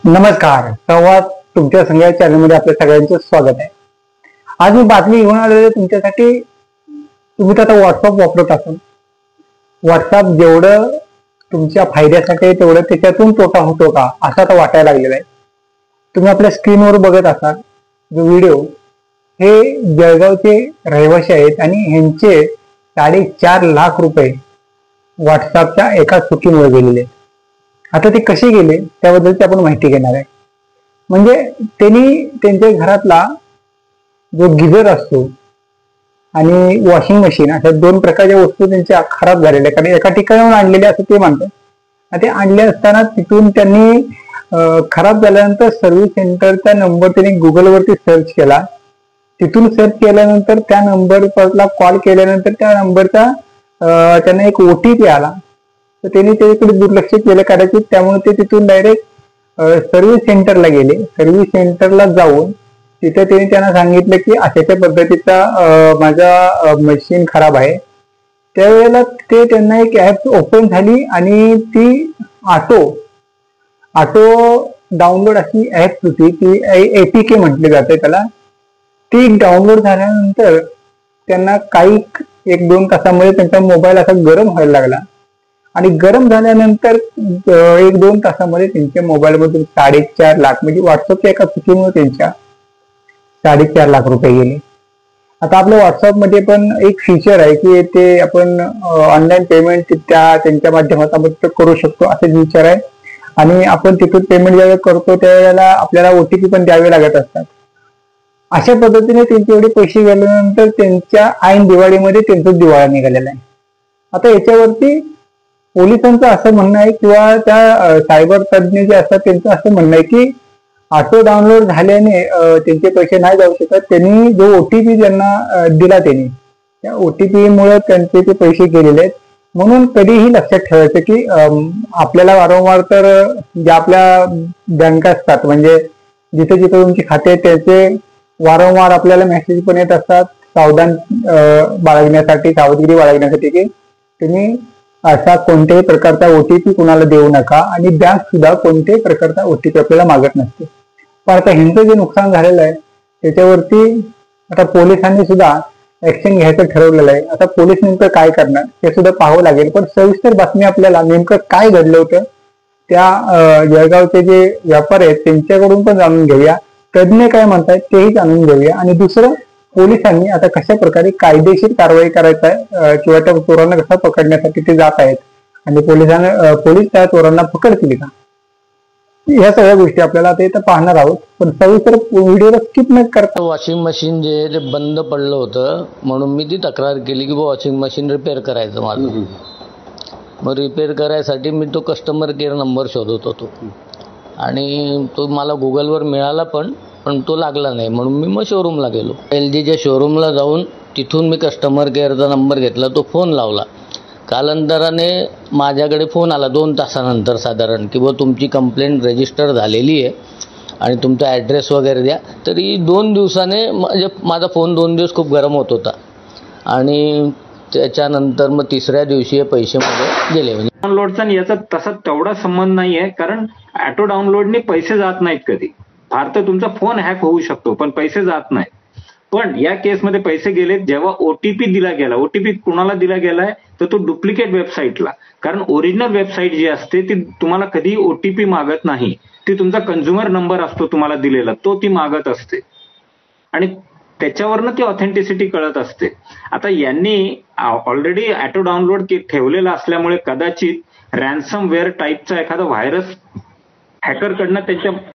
नमस्कार. संवाद तुमच्या सगळ्या चॅनलमध्ये आपल्या सगळ्यांचं स्वागत आहे. आज मी बातमी घेऊन आलेलो आहे तुमच्यासाठी. तुम्ही तर आता व्हॉट्सअप वापरत असाल. व्हॉट्सअप जेवढं तुमच्या फायद्यासाठी आहे तेवढं त्याच्यातून तोटा होतो का असं आता वाटायला लागलेलं आहे. तुम्ही आपल्या स्क्रीनवर बघत असाल जो व्हिडिओ, हे जळगावचे रहिवासी आहेत आणि ह्यांचे 4.5 लाख रुपये व्हॉट्सअपच्या एका चुकीमुळे गेलेले. आता ते कसे गेले त्याबद्दलची आपण माहिती घेणार आहे. म्हणजे त्यांनी त्यांच्या घरातला जो गिझर असतो आणि वॉशिंग मशीन अशा 2 प्रकारच्या वस्तू त्यांच्या खराब झालेल्या, कारण एका ठिकाणाहून आणलेल्या असं ते म्हणतात. ते आणले असताना तिथून त्यांनी खराब झाल्यानंतर सर्व्हिस सेंटरचा नंबर त्यांनी गुगलवरती सर्च केला. तिथून सर्च केल्यानंतर त्या नंबरला कॉल केल्यानंतर त्या नंबरचा त्यांना एक OTP आला. तर त्यांनी त्याच्याकडे दुर्लक्ष केलं कदाचित, त्यामुळे ते तिथून डायरेक्ट सर्व्हिस सेंटरला गेले. सर्व्हिस सेंटरला जाऊन तिथे त्यांना सांगितलं की अशा पद्धतीचा माझा मशीन खराब आहे. त्यावेळेला त्यांना एक ऍप ओपन झाली आणि ती ऑटो डाउनलोड अशी ऍप होती, ती APK म्हटली जाते त्याला. ती डाउनलोड झाल्यानंतर त्यांना काही 1-2 तासामध्ये त्यांचा मोबाईल असा गरम व्हायला लागला आणि गरम झाल्यानंतर 1-2 तासामध्ये त्यांच्या मोबाईलमधून 4.5 लाख, म्हणजे व्हॉट्सअपच्या एका चुकीमुळे त्यांच्या 4.5 लाख रुपये गेले. आता आपल्या व्हॉट्सअपमध्ये पण एक फीचर आहे की ते आपण ऑनलाईन पेमेंट त्यांच्या माध्यमातून करू शकतो असे फीचर आहे. आणि आपण तिथून पेमेंट ज्यावेळेला करतो त्यावेळेला आपल्याला OTP पण द्यावे लागत असतात. अशा पद्धतीने त्यांचे एवढे पैसे गेल्यानंतर त्यांच्या ऐन दिवाळीमध्ये त्यांचा दिवाळा निघालेला आहे. आता याच्यावरती पोलिसांचं असं म्हणणं आहे किंवा त्या सायबर तज्ज्ञ जे असतात त्यांचं असं म्हणणं आहे की ऑटो डाउनलोड झाल्याने त्यांचे पैसे नाही जाऊ शकत. त्यांनी जो OTP त्यांना दिला त्या OTP मुळे त्यांचे ते पैसे गेलेले आहेत. म्हणून कधीही लक्षात ठेवायचं की आपल्याला वारंवार तर ज्या आपल्या बँका असतात, म्हणजे जिथे जिथे तुमची खाते आहेत त्याचे वारंवार आपल्याला मेसेज पण येत असतात सावधगिरी बाळगण्यासाठी की तुम्ही असा कोणत्याही प्रकारचा OTP कुणाला देऊ नका, आणि बँक सुद्धा कोणत्याही प्रकारचा OTP आपल्याला मागत नसते. पण आता ह्यांचं जे नुकसान झालेलं आहे त्याच्यावरती आता पोलिसांनी सुद्धा ऍक्शन घ्यायचं ठरवलेलं आहे. आता पोलीस नेमकं काय करणार हे सुद्धा पाहावं लागेल. पण सविस्तर बातमी आपल्याला नेमकं काय घडलं होतं त्या जळगावचे जे व्यापारी आहेत त्यांच्याकडून पण जाणून घेऊया. तज्ज्ञ काय म्हणतायत तेही जाणून घेऊया. आणि दुसरं, पोलिसांनी आता कशा प्रकारे कायदेशीर कारवाई करायचा आहे किंवा त्या चोरांना कसं पकडण्यासाठी ते जात आहेत आणि पोलीस त्या चोरांना पकडतील का, या सगळ्या गोष्टी आपल्याला आता इथं पाहणार आहोत. पण सविस्तर व्हिडिओला स्किप न करता. वॉशिंग मशीन जे बंद पडलं होतं म्हणून मी ती तक्रार केली की वॉशिंग मशीन रिपेअर करायचं माझं. मग रिपेअर करायसाठी मी तो कस्टमर केअर नंबर शोधत होतो आणि तो मला गुगलवर मिळाला पण तो लागला नाही. म्हणून मी मग शोरूमला गेलो. LGच्या शोरूमला जाऊन तिथून मी कस्टमर केअरचा नंबर घेतला, तो फोन लावला. कालांतराने माझ्याकडे फोन आला 2 तासानंतर साधारण की तुमची कंप्लेंट रजिस्टर झालेली आहे आणि तुमचा ॲड्रेस वगैरे द्या. तरी 2 दिवसाने म्हणजे माझा फोन 2 दिवस खूप गरम होत होता आणि त्याच्यानंतर मग 3ऱ्या दिवशी पैसे मध्ये गेले. म्हणजे डाउनलोडचा याचा तसा तेवढा संबंध नाही आहे, कारण ऑटो डाउनलोडने पैसे जात नाहीत कधी. फार तर तुमचा फोन हॅक होऊ शकतो पण पैसे जात नाहीत. पण या केसमध्ये पैसे गेले जेव्हा OTP दिला गेला. OTP कुणाला दिला गेलाय तर तो डुप्लिकेट वेबसाईटला, कारण ओरिजिनल वेबसाईट जी असते ती तुम्हाला कधी OTP मागत नाही. ती तुमचा कंझ्युमर नंबर असतो तुम्हाला दिलेला, तो ती मागत असते आणि त्याच्यावरनं ती ऑथेंटिसिटी कळत असते. आता यांनी ऑलरेडी ऑटो डाउनलोड ठेवलेला असल्यामुळे कदाचित रॅन्समवेअर टाईपचा एखादा व्हायरस हॅकरकडनं त्यांच्या